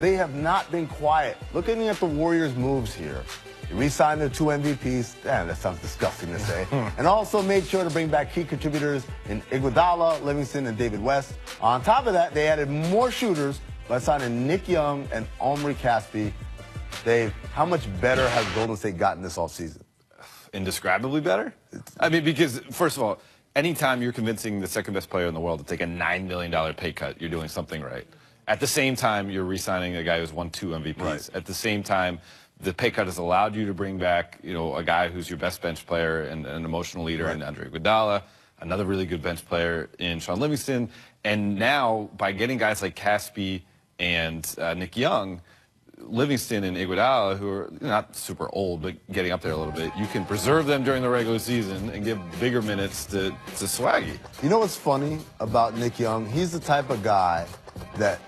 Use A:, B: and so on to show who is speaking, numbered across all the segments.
A: They have not been quiet. Looking at the Warriors' moves here, they re-signed their 2 MVPs. Damn, that sounds disgusting to say. And also made sure to bring back key contributors in Iguodala, Livingston, and David West. On top of that, they added more shooters by signing Nick Young and Omri Caspi. Dave, how much better has Golden State gotten this offseason?
B: Indescribably better? I mean, because, first of all, anytime you're convincing the second-best player in the world to take a $9 million pay cut, you're doing something right. At the same time, you're re-signing a guy who's won 2 MVPs. Right. At the same time, the pay cut has allowed you to bring back, a guy who's your best bench player and an emotional leader in Andre Iguodala, another really good bench player in Sean Livingston. And now, by getting guys like Caspi and Nick Young, Livingston and Iguodala, who are not super old, but getting up there a little bit, you can preserve them during the regular season and give bigger minutes to Swaggy.
A: You know what's funny about Nick Young? He's the type of guy that,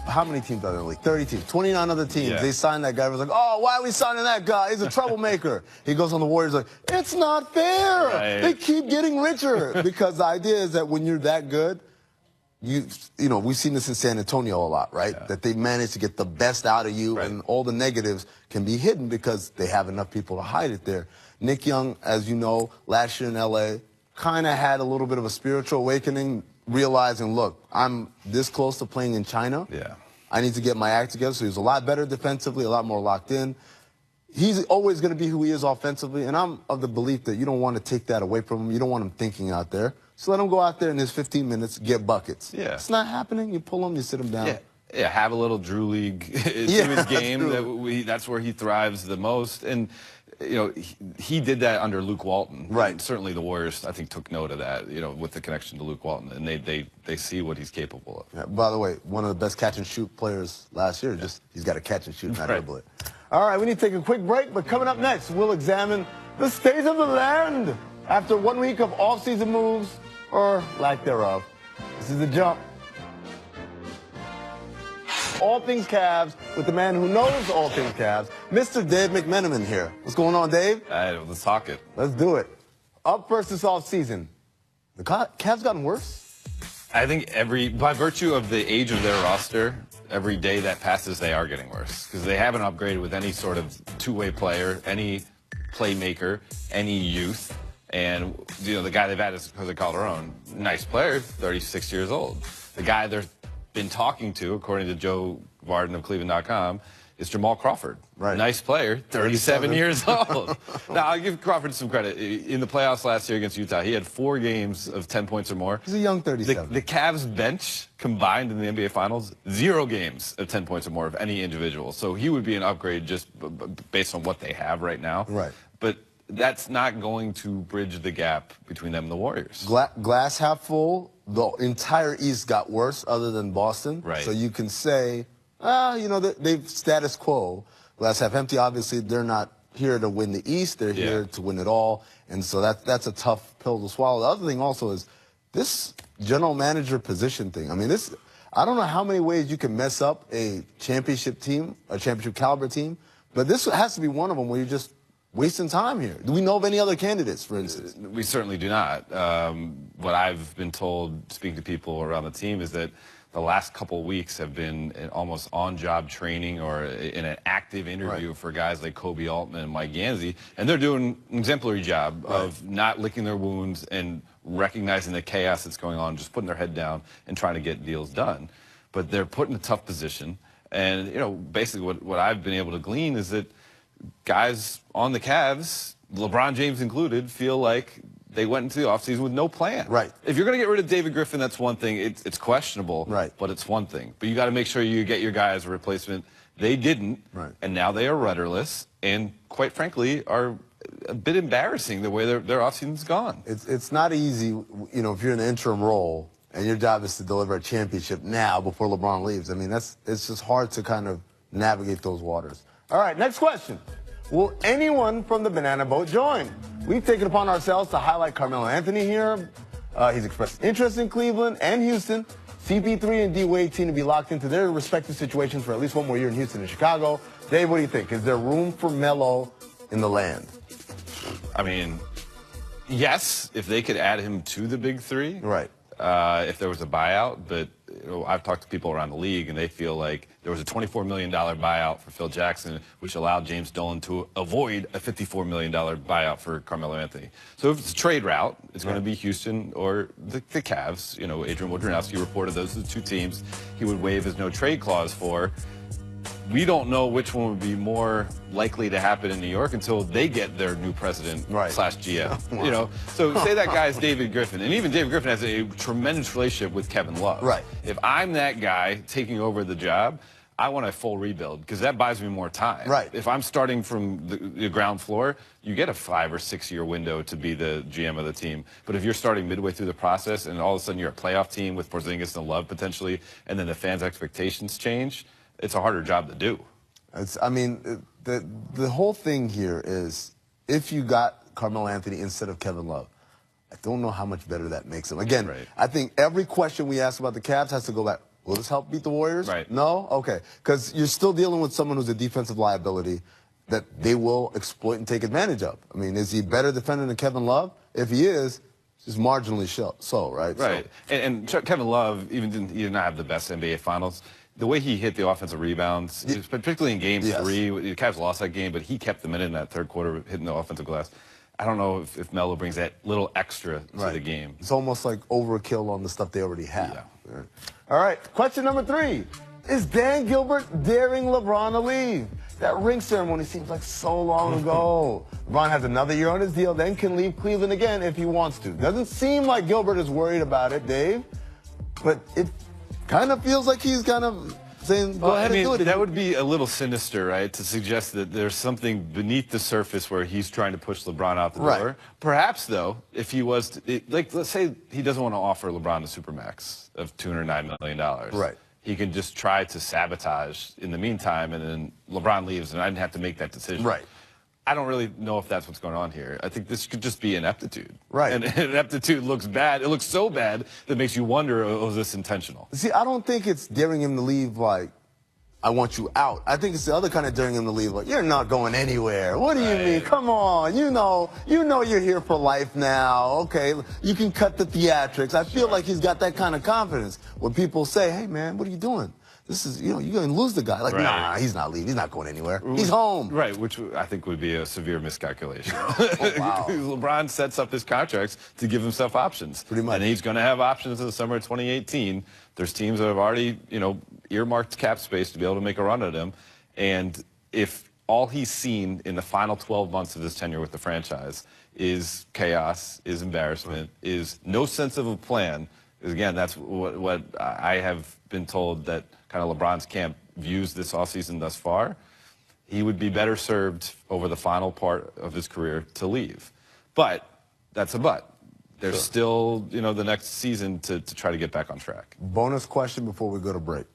A: how many teams are there in the league? 30 teams, 29 other teams. Yeah. They signed that guy. It was like, oh, why are we signing that guy? He's a troublemaker. He goes on the Warriors like, it's not fair. Right. They keep getting richer. Because the idea is that when you're that good, we've seen this in San Antonio a lot, right? Yeah. That they manage to get the best out of you, and all the negatives can be hidden because they have enough people to hide it there. Nick Young, as you know, last year in L.A., kind of had a little bit of a spiritual awakening, realizing, look, I'm this close to playing in China.
B: Yeah.
A: I need to get my act together. So he's a lot better defensively, a lot more locked in. He's always going to be who he is offensively, and I'm of the belief that you don't want to take that away from him. You don't want him thinking out there. So let him go out there in his 15 minutes, get buckets. Yeah. It's not happening. You pull him, you sit him down.
B: Yeah, have a little Drew League to his game. That's where he thrives the most. And, he did that under Luke Walton.
A: Right.
B: And certainly the Warriors, I think, took note of that, with the connection to Luke Walton. And they see what he's capable of.
A: Yeah, by the way, one of the best catch-and-shoot players last year. Just he's got to catch and shoot, not dribble it. All right, we need to take a quick break. But coming up next, we'll examine the state of the land after 1 week of off-season moves, or lack thereof. This is The Jump. All things Cavs with the man who knows all things Cavs, Mr. Dave McMenamin here. What's going on, Dave?
B: Let's talk it.
A: Let's do it. Up first this offseason. The Cavs gotten worse?
B: I think by virtue of the age of their roster, every day that passes, they are getting worse. Because they haven't upgraded with any sort of two-way player, any playmaker, any youth. And, the guy they've had is Jose Calderon. Nice player, 36 years old. The guy they've been talking to, according to Joe Varden of Cleveland.com, is Jamal Crawford.
A: Right.
B: Nice player, 37 years old. Now, I'll give Crawford some credit. In the playoffs last year against Utah, he had 4 games of 10 points or more.
A: He's a young 37.
B: The Cavs bench combined in the NBA Finals, 0 games of 10 points or more of any individual. So he would be an upgrade just based on what they have right now.
A: Right.
B: But that's not going to bridge the gap between them and the Warriors.
A: Glass half full, the entire East got worse other than Boston.
B: Right.
A: So you can say, they've status quo. Glass half empty, obviously, they're not here to win the East. They're here to win it all. And so that's a tough pill to swallow. The other thing also is this general manager position thing. I mean, I don't know how many ways you can mess up a championship team, a championship caliber team, but this has to be one of them where you're just wasting time here. Do we know of any other candidates, for instance?
B: We certainly do not. What I've been told, speaking to people around the team, is that the last couple weeks have been almost on-job training or in an active interview for guys like Kobe Altman and Mike Gansey, and they're doing an exemplary job of not licking their wounds and recognizing the chaos that's going on, just putting their head down and trying to get deals done. But they're put in a tough position, and basically what I've been able to glean is that guys on the Cavs, LeBron James included, feel like they went into the offseason with no plan.
A: Right.
B: If you're going to get rid of David Griffin, that's one thing. It's questionable, but it's one thing. But you got to make sure you get your guy as a replacement. They didn't, and now they are rudderless, and quite frankly, are a bit embarrassing the way their offseason's gone.
A: It's not easy, if you're in an interim role and your job is to deliver a championship now before LeBron leaves. I mean, it's just hard to kind of navigate those waters. All right, next question. Will anyone from the Banana Boat join? We've taken upon ourselves to highlight Carmelo Anthony here. He's expressed interest in Cleveland and Houston. CP3 and D-Wade seem to be locked into their respective situations for at least one more year in Houston and Chicago. Dave, what do you think? Is there room for Melo in the land?
B: I mean, yes, if they could add him to the big three.
A: Right.
B: If there was a buyout, but I've talked to people around the league, and they feel like There was a $24 million buyout for Phil Jackson, which allowed James Dolan to avoid a $54 million buyout for Carmelo Anthony. So if it's a trade route, it's going to be Houston or the Cavs. You know, Adrian Wojnarowski reported those are the two teams he would waive his no-trade clause for. We don't know which one would be more likely to happen in New York until they get their new president slash GM. You know, so say that guy's David Griffin, and even David Griffin has a tremendous relationship with Kevin Love.
A: Right.
B: If I'm that guy taking over the job, I want a full rebuild because that buys me more time.
A: Right.
B: If I'm starting from the ground floor, you get a 5 or 6 year window to be the GM of the team. But if you're starting midway through the process and all of a sudden you're a playoff team with Porzingis and Love potentially, and then the fans' expectations change, it's a harder job to do.
A: I mean, the whole thing here is if you got Carmelo Anthony instead of Kevin Love, I don't know how much better that makes him. Again, I think every question we ask about the Cavs has to go back. Will this help beat the Warriors?
B: Right.
A: No? Okay. Because you're still dealing with someone who's a defensive liability that they will exploit and take advantage of. I mean, is he a better defender than Kevin Love? If he is, just marginally so, right?
B: Right.
A: So.
B: And Kevin Love, he did not have the best NBA Finals. The way he hit the offensive rebounds, particularly in Game 3, the Cavs lost that game, but he kept them in that third quarter, hitting the offensive glass. I don't know if Melo brings that little extra to the game.
A: It's almost like overkill on the stuff they already have.
B: Yeah.
A: All right, question number 3. Is Dan Gilbert daring LeBron to leave? That ring ceremony seems like so long ago. LeBron has another year on his deal, then can leave Cleveland again if he wants to. Doesn't seem like Gilbert is worried about it, Dave, but it kind of feels like he's kind of saying, go ahead and do it.
B: That would be a little sinister, right, to suggest that there's something beneath the surface where he's trying to push LeBron out the door. Perhaps, though, if he was, let's say he doesn't want to offer LeBron the supermax of $209 million.
A: Right.
B: He can just try to sabotage in the meantime, and then LeBron leaves, and I didn't have to make that decision.
A: Right.
B: I don't really know if that's what's going on here. I think this could just be ineptitude.
A: Right.
B: And ineptitude looks bad. It looks so bad that makes you wonder, was this intentional?
A: See, I don't think it's daring him to leave like, I want you out. I think it's the other kind of daring him to leave like, you're not going anywhere. What do you mean? Come on. You know you're here for life now. Okay, you can cut the theatrics. I feel like he's got that kind of confidence. When people say, hey, man, what are you doing? This is, you're going to lose the guy. Like, nah, he's not leaving. He's not going anywhere. He's home.
B: Right, which I think would be a severe miscalculation.
A: Wow.
B: LeBron sets up his contracts to give himself options.
A: Pretty much.
B: And he's going to have options in the summer of 2018. There's teams that have already, earmarked cap space to be able to make a run at him. And if all he's seen in the final 12 months of his tenure with the franchise is chaos, is embarrassment, is no sense of a plan, because again, that's what I have been told that kind of LeBron's camp views this offseason thus far, he would be better served over the final part of his career to leave. But that's a but. There's still, the next season to try to get back on track.
A: Bonus question before we go to break.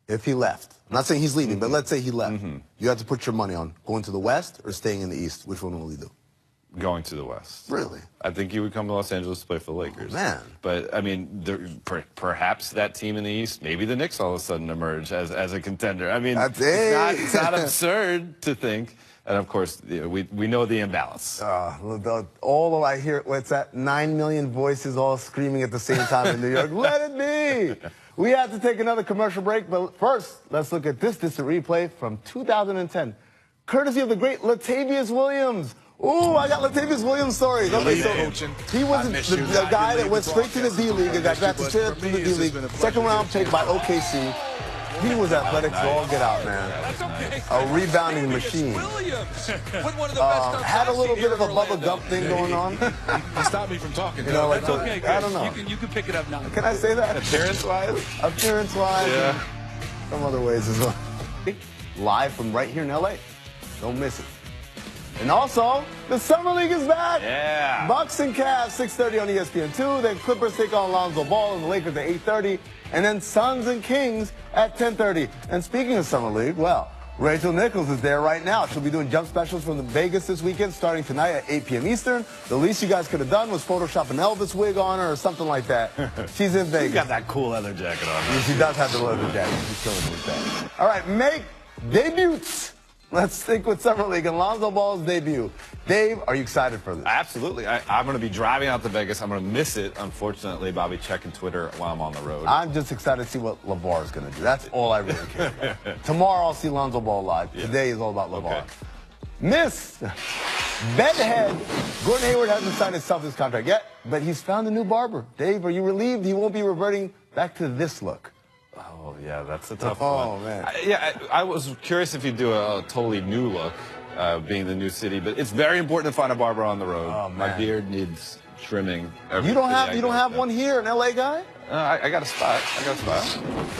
A: If he left, I'm not saying he's leaving, but let's say he left. You have to put your money on going to the West or staying in the East. Which one will he do?
B: Going to the West.
A: Really?
B: I think he would come to Los Angeles to play for the Lakers.
A: Oh, man.
B: But, I mean, perhaps that team in the East, maybe the Knicks all of a sudden emerge as a contender. I mean, it's not absurd to think. And, of course, we know the imbalance.
A: All I hear, what's that, 9 million voices all screaming at the same time in New York. Let it be. We have to take another commercial break, but first, let's look at this distant replay from 2010, courtesy of the great Latavius Williams. Ooh, I got Latavius Williams stories. Okay, so he was the guy that went straight to the D-League and got drafted straight up to the D-League. Second round pick by OKC. He was athletic to all get out, man. A rebounding machine. Had a little bit of a Bubba Gump thing going on.
C: Stop me from talking.
A: I don't know.
C: You can pick it up now.
A: Can I say that?
B: Appearance-wise?
A: Appearance-wise.
B: Yeah.
A: Some other ways as well. Live from right here in L.A. Don't miss it. And also, the Summer League is back.
B: Yeah.
A: Bucks and Cavs, 6:30 on ESPN2. Then Clippers take on Lonzo Ball and the Lakers at 8:30. And then Suns and Kings at 10:30. And speaking of Summer League, well, Rachel Nichols is there right now. She'll be doing jump specials from Vegas this weekend, starting tonight at 8 p.m. Eastern. The least you guys could have done was Photoshop an Elvis wig on her or something like that. She's in Vegas.
B: She's got that cool leather jacket on.
A: She does have the leather jacket. She's killing with that. All right, make debuts Let's stick with Summer League and Lonzo Ball's debut. Dave, are you excited for this?
B: Absolutely. I'm going to be driving out to Vegas. I'm going to miss it, unfortunately, but I'll be checking Twitter while I'm on the road.
A: I'm just excited to see what LeVar is going to do. That's all I really care about. Tomorrow I'll see Lonzo Ball live. Yeah. Today is all about LeVar.
B: Okay.
A: Miss Bedhead. Gordon Hayward hasn't signed his Celtics contract yet, but he's found a new barber. Dave, are you relieved he won't be reverting back to this look?
B: Oh, yeah, that's a tough one.
A: Oh, man.
B: I was curious if he'd do a totally new look, being the new city, but it's very important to find a barber on the road.
A: Oh, man.
B: My beard needs trimming.
A: You don't have one here, an LA guy?
B: I got a spot.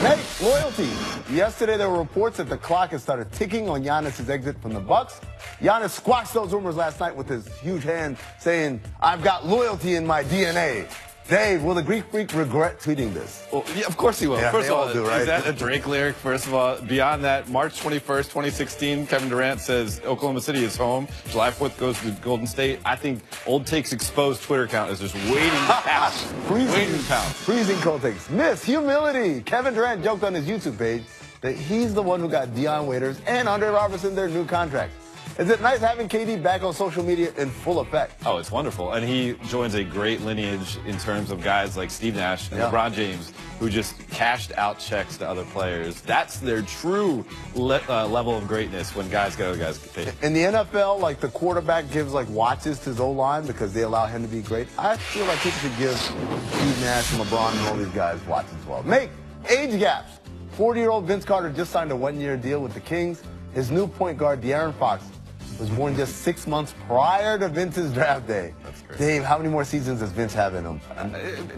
A: Nate, loyalty. Yesterday there were reports that the clock has started ticking on Giannis' exit from the Bucks. Giannis squashed those rumors last night with his huge hand, saying, "I've got loyalty in my DNA." Dave, will the Greek Freak regret tweeting this?
B: Well, yeah, of course he will.
A: Yeah,
B: First of all,
A: all do, right?
B: Is that a Drake lyric? First of all, beyond that, March 21st, 2016, Kevin Durant says Oklahoma City is home. July 4th goes to Golden State. I think Old Take's exposed Twitter account is just waiting to pounce.
A: Freezing cold takes. Miss humility. Kevin Durant joked on his YouTube page that he's the one who got Dion Waiters and Andre Robertson their new contracts. Is it nice having KD back on social media in full effect?
B: Oh, it's wonderful. And he joins a great lineage in terms of guys like Steve Nash and LeBron James, who just cashed out checks to other players. That's their true level of greatness when guys get other guys get paid.
A: In the NFL, like the quarterback gives like watches to his O-line because they allow him to be great. I feel like people should give Steve Nash and LeBron and all these guys watches as well. Make age gaps. 40-year-old Vince Carter just signed a one-year deal with the Kings. His new point guard, De'Aaron Fox, was born just 6 months prior to Vince's draft day.
B: That's great.
A: Dave, how many more seasons does Vince have in him?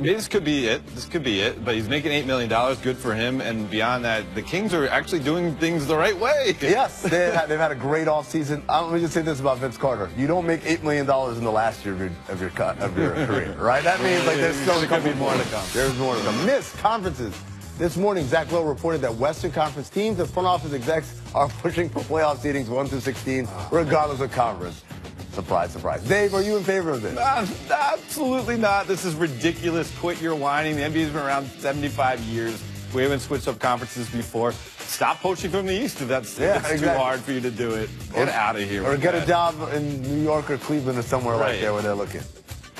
B: This could be it. But he's making $8 million. Good for him. And beyond that, the Kings are actually doing things the right way.
A: Yes, they've had a great offseason. Let me just say this about Vince Carter. You don't make $8 million in the last year of your career, right? That means like there's still a couple more to come. There's more to come. Miss conferences. This morning, Zach Lowe reported that Western Conference teams and front office execs are pushing for playoff seedings 1 through 16, regardless of conference. Surprise, surprise. Dave, are you in favor of this?
B: Absolutely not. This is ridiculous. Quit your whining. The NBA's been around 75 years. We haven't switched up conferences before. Stop poaching from the East if that's too hard for you to do it. Get out of here.
A: Or get a job in New York or Cleveland or somewhere like there where they're looking.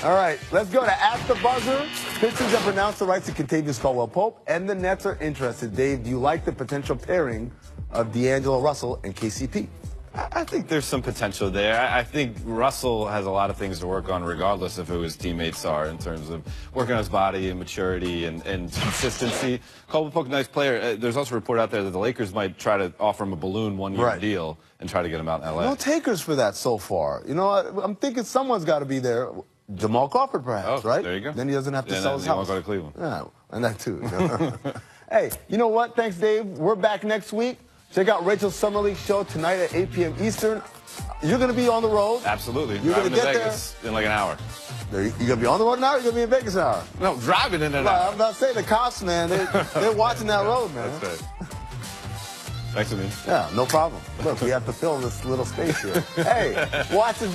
A: All right, let's go to At the Buzzer. Pistons have pronounced the rights to Kentavious Caldwell-Pope, and the Nets are interested. Dave, do you like the potential pairing of D'Angelo Russell and KCP?
B: I think there's some potential there. I think Russell has a lot of things to work on regardless of who his teammates are in terms of working on his body and maturity and consistency. Caldwell-Pope's a nice player. There's also a report out there that the Lakers might try to offer him a balloon one-year deal and try to get him out in L.A.
A: No takers for that so far. You know, I'm thinking someone's got to be there. Jamal Crawford, perhaps, right?
B: There you go.
A: Then he doesn't have to sell his house.
B: He won't go to Cleveland.
A: Yeah, and that too. Hey, you know what? Thanks, Dave. We're back next week. Check out Rachel's Summer League show tonight at 8 p.m. Eastern. You're going to be on the road.
B: Absolutely.
A: You're going to get
B: Vegas in like an hour.
A: You're going to be on the road now or you're going to be in Vegas an hour?
B: No, driving in an hour.
A: I'm about to say, the cops, man, they're watching that road, man.
B: That's right. Thanks, Amin.
A: Yeah, no problem. Look, we have to fill this little space here. Hey, watch this.